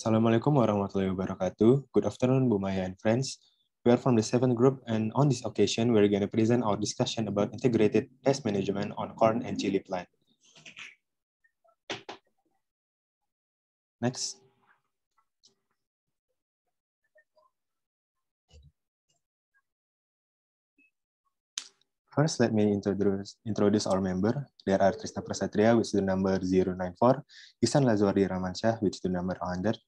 Assalamualaikum warahmatullahi wabarakatuh. Good afternoon, Bu Maya and friends. We are from the 7th group, and on this occasion, we're going to present our discussion about integrated pest management on corn and chili plant. Next. First, let me introduce our member. There are Trisna Prasatria, which is the number 094, Ikhsan Lazuardi Rachmansyah, which is the number 100,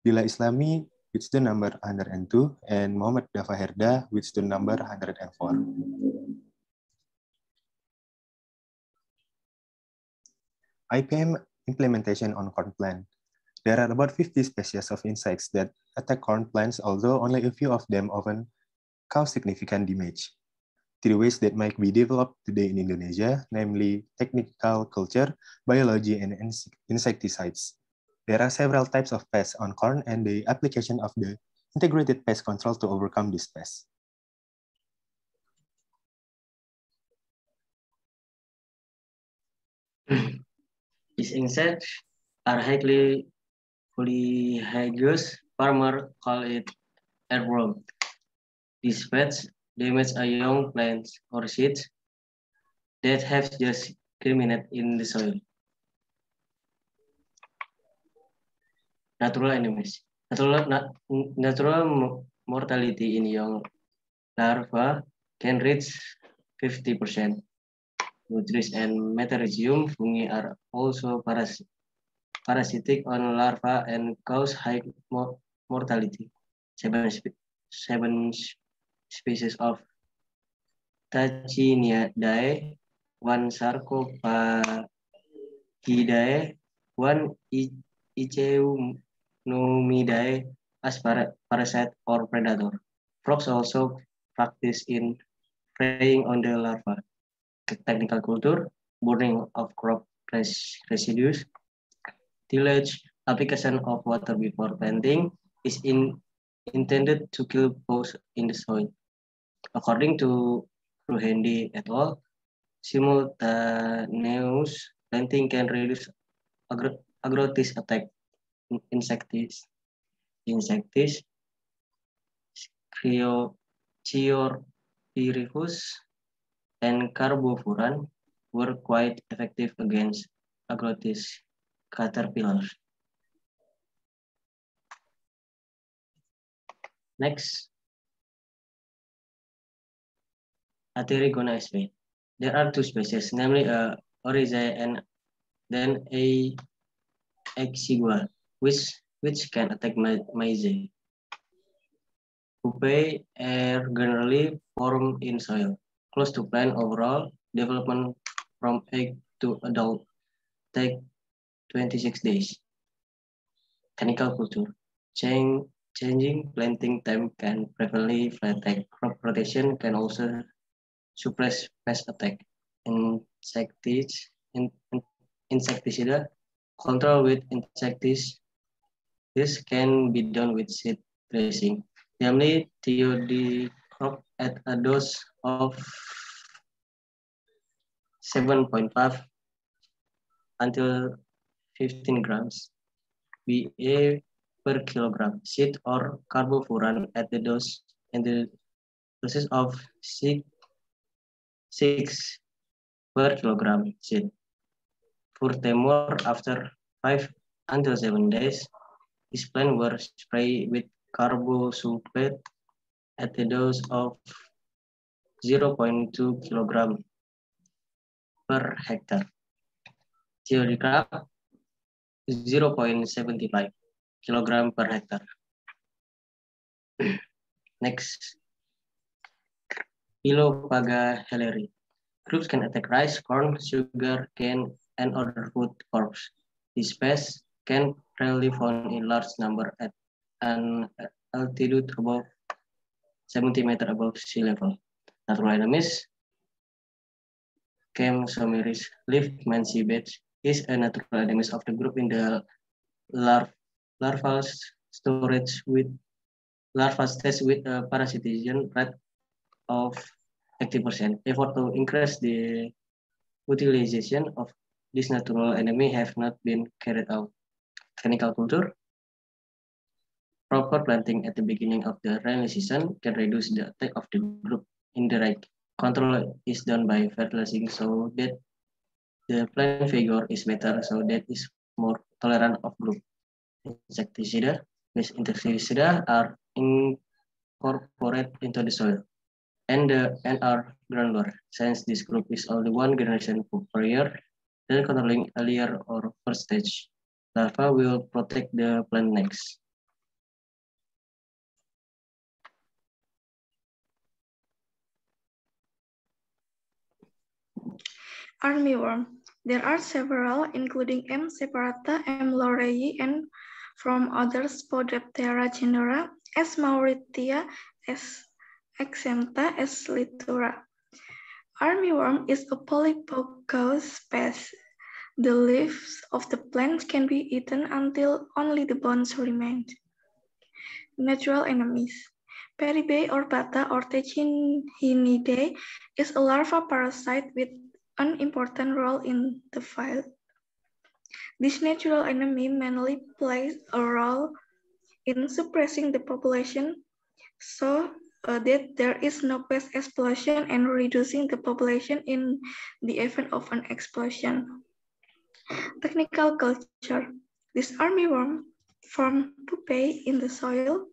Dilla Islami, which is the number 102, and Mohammad Daffa Herda, which is the number 104. Ipm Implementation on corn plant. There are about 50 species of insects that attack corn plants, although only a few of them often cause significant damage. 3 ways that might be developed today in Indonesia, namely technical culture, biology, and insecticides. There are several types of pests on corn and the application of the integrated pest control to overcome these pests. These insects are highly polyhagous. Farmers call it earthworm. These pests damage a young plants or seeds that have just germinated in the soil. Natural enemies. Natural mortality in young larvae can reach 50%. Nutrients and metarhizium fungi are also parasitic on larvae and cause high mortality. Seven species of Tachinidae, 1 Sarcophagidae, 1 Icheunomidae as parasite or predator. Frogs also practice in preying on the larvae. Technical culture, burning of crop residues, tillage, application of water before planting is intended to kill bugs in the soil. According to Ruhendi et al., simultaneous planting can reduce agrotis attack, insectis, Chiorpirifus, and carbofuran were quite effective against agrotis caterpillars. Next, Aterigona sp. There are 2 species, namely Oryzae and then a exigua, which can attack maize. Pupae are generally formed in soil, close to plant. Overall development from egg to adult take 26 days. Technical culture. Changing planting time can preferably attack. Crop rotation can also suppress pest attack. Insecticide control with insecticides. This can be done with seed dressing. Namely, thiodicrop at a dose of 7.5 until 15 grams BA per kilogram seed, or carbofuran at the dose and the doses of 6 per kilogram seed. Furthermore, after 5 until 7 days, these plants were sprayed with carbosulfate at the dose of 0.2 kilogram per hectare. Theodicrop 0.75 kilogram per hectare. Next, Pilopaga helleri. Groups can attack rice, corn, sugar cane, and other food crops. These pests can rarely found in large number at an altitude above 70 meters above sea level. Natural enemies, Chemsomeris leaf mancy beds is a natural enemy of the group in the larval storage with larva stage with a parasitism rate of 80%. Effort to increase the utilization of this natural enemy have not been carried out. Technical culture. Proper planting at the beginning of the rainy season can reduce the attack of the group indirect. Control is done by fertilizing so that the plant vigor is better, so that is more tolerant of group. Insecticide with insecticide are incorporated into the soil and are granular. Since this group is only one generation per year, then controlling earlier or first stage larva will protect the plant next. Armyworm. There are several, including M. separata, M. laureyi, and from other Spodoptera genera, S. mauritia, S. exenta, S. litura. Armyworm is a polypocous pest. The leaves of the plant can be eaten until only the bones remain. Natural enemies. Peribe orbata or Techinidae is a larva parasite with an important role in the field. This natural enemy mainly plays a role in suppressing the population so that there is no pest explosion and reducing the population in the event of an explosion. Technical culture. This armyworm form pupae in the soil,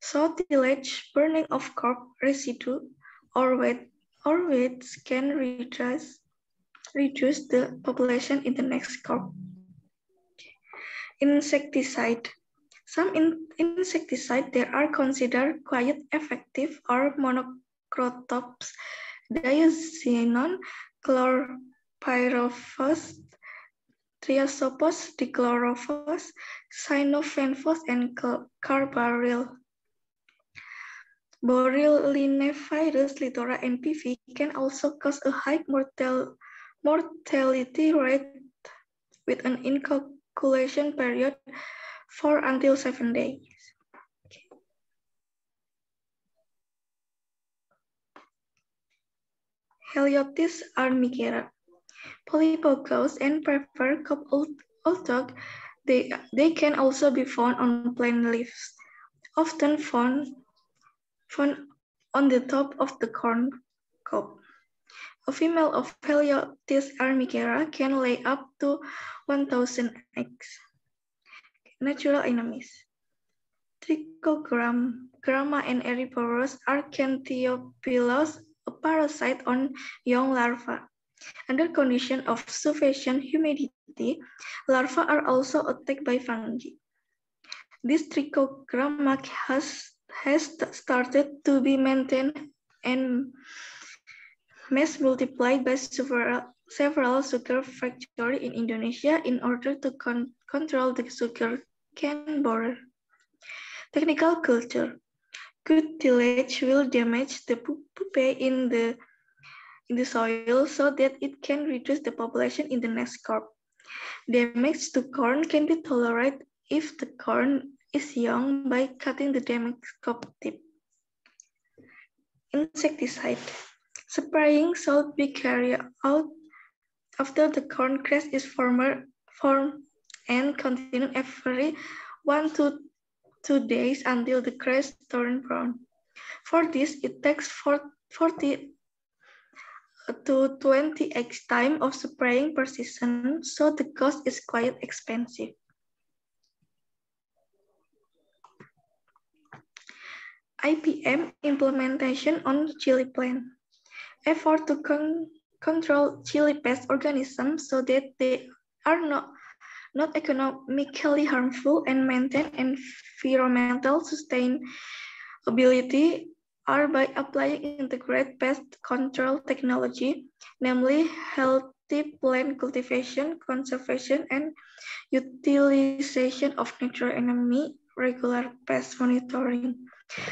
so tillage, burning of crop residue, or weeds can reduce the population in the next crop. Insecticide. Some insecticides that are considered quite effective are monocrotops, diazinon, chlorpyrifos, triasopos, dichloropos, cyanophenphos, and carbaryl. Borreliovirus, litora, and PV can also cause a high mortality rate with an inoculation period 4 until 7 days. Heliotis armigera. Polypocous and prefer cup, although they can also be found on plant leaves, often found on the top of the corn cob. A female of Heliotis armigera can lay up to 1,000 eggs. Natural enemies. Trichogramma and Eryporus Argentiopilos, a parasite on young larvae. Under conditions of sufficient humidity, larvae are also attacked by fungi. This trichogramma has started to be maintained and mass multiplied by several sugar factories in Indonesia in order to control the sugar cane borer. Technical culture. Good tillage will damage the pupae in the soil so that it can reduce the population in the next crop. Damage to corn can be tolerated if the corn is young by cutting the damaged cob tip. Insecticide. Spraying should be carried out after the corn crest is formed and continue every 1 to 2 days until the crest turns brown. For this, it takes 40 to 20x time of spraying per season, so the cost is quite expensive. IPM implementation on chili plant. Effort to control chili pest organisms so that they are not economically harmful and maintain environmental sustainability are by applying integrated pest control technology, namely healthy plant cultivation, conservation, and utilization of natural enemy, regular pest monitoring,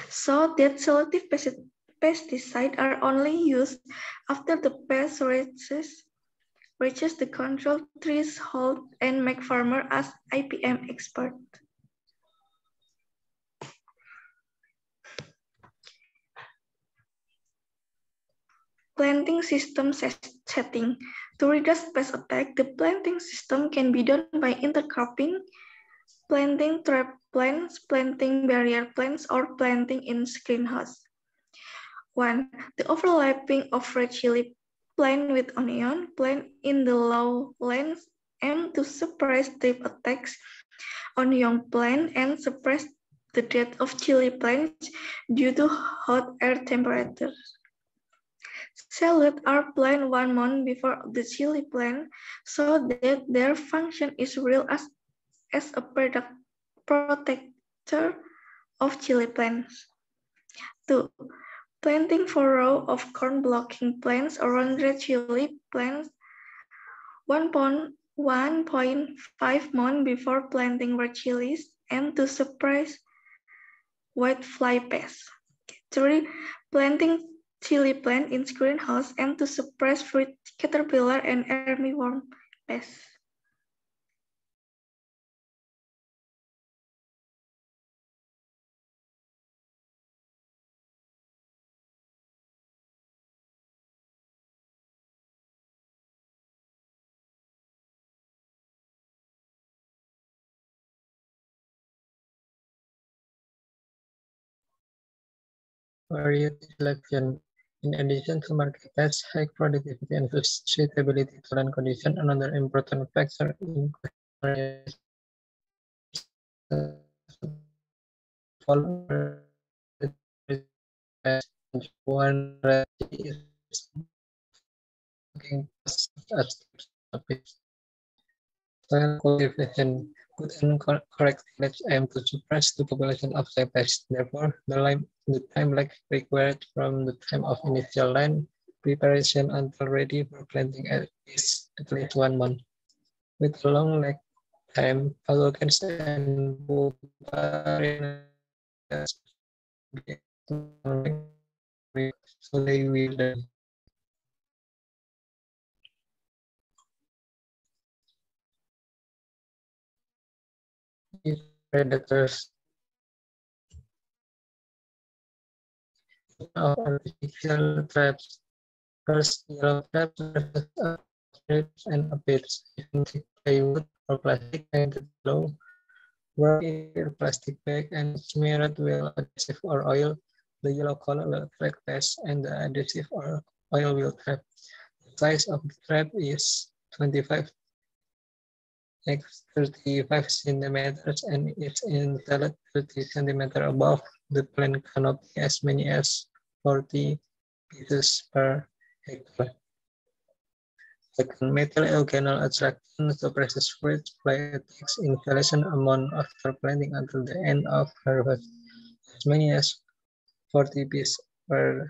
so that selective pesticides are only used after the pest reaches the control threshold and make farmer as IPM expert. Planting system setting. To reduce pest attack, the planting system can be done by intercropping, planting trap plants, planting barrier plants, or planting in greenhouse. 1. The overlapping of red chili plant with onion plant in the lowlands aim to suppress trip attacks on young plant and suppress the death of chili plants due to hot air temperatures. Salad are planted 1 month before the chili plant so that their function is real as a protector of chili plants. 2. Planting 4 rows of corn blocking plants around red chili plants 1.5 months before planting red chilies and to suppress whitefly pests. 3. Planting chili plant in greenhouse and to suppress fruit caterpillar and armyworm pests. Variety selection. In addition to market test, high productivity and suitability to land condition, another important factor in one is soil cultivation. Good and correct tillage aim to suppress the population of the pest. Therefore, the time lag required from the time of initial land preparation until ready for planting is at least 1 month. With a long lag time, pathogens and so they will die. Predators of artificial traps. First, yellow traps and aphids, using plywood or plastic painted yellow, wrapped in plastic bag and smeared with adhesive or oil. The yellow color will attract pests and the adhesive or oil will trap. The size of the trap is 25 x 35 centimeters and it's installed 30 centimeters above the plant canopy, as many as 40 pieces per hectare. Second, metal eugenol attraction suppresses fruit fly attacks inhalation amount after planting until the end of harvest, as many as 40 pieces per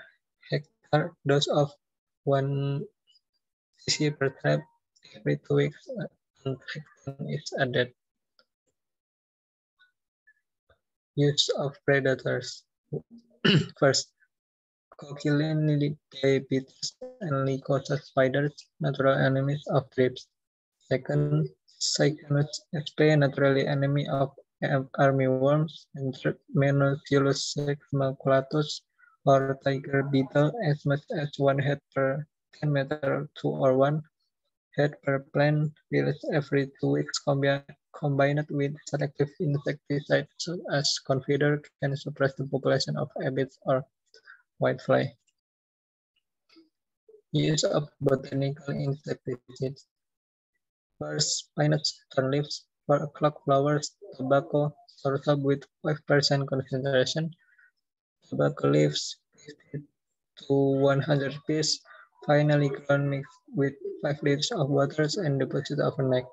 hectare. Dose of 1 cc per trap every 2 weeks is added. Use of predators. First, Coquilinidae beetles and Lycosa spiders, natural enemies of thrips. Second, Cycnus sp, naturally enemy of armyworms. And third, Menoculus maculatus, or tiger beetle, as much as 1 head per 10 meter, 2 or 1 head per plant, released every 2 weeks, combined with selective insecticides such as Confider, can suppress the population of aphids or whitefly. Use of botanical insecticides. First, peanuts, turn leaves, clock flowers, tobacco, sorsop with 5% concentration, tobacco leaves 50 to 100 pieces, finally ground mixed with 5 liters of water and deposited overnight.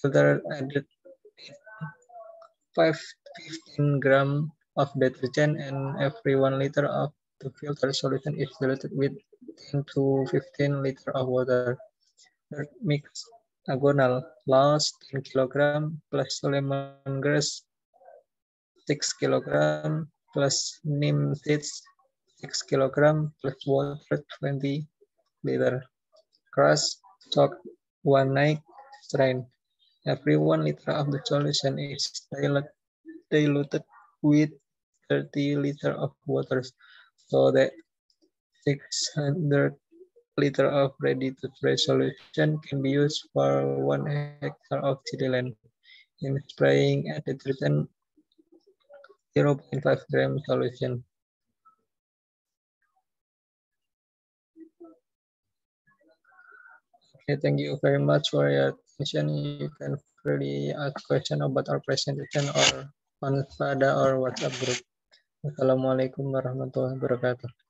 Filter added 15 grams of detergent and every 1 liter of the filter solution is diluted with 10 to 15 liters of water. Third, mix agonal loss 10 kg plus lemongrass 6 kg plus neem seeds 6 kg plus water 20 liter. Crush, soak 1 night, strain. Every 1 liter of the solution is diluted with 30 liters of water, so that 600 liters of ready-to-spray solution can be used for 1 hectare of chili land. in spraying a detergent 0.5 gram solution. Okay, thank you very much for your attention. You can freely ask questions about our presentation or on Fada or WhatsApp group. Assalamualaikum warahmatullahi wabarakatuh.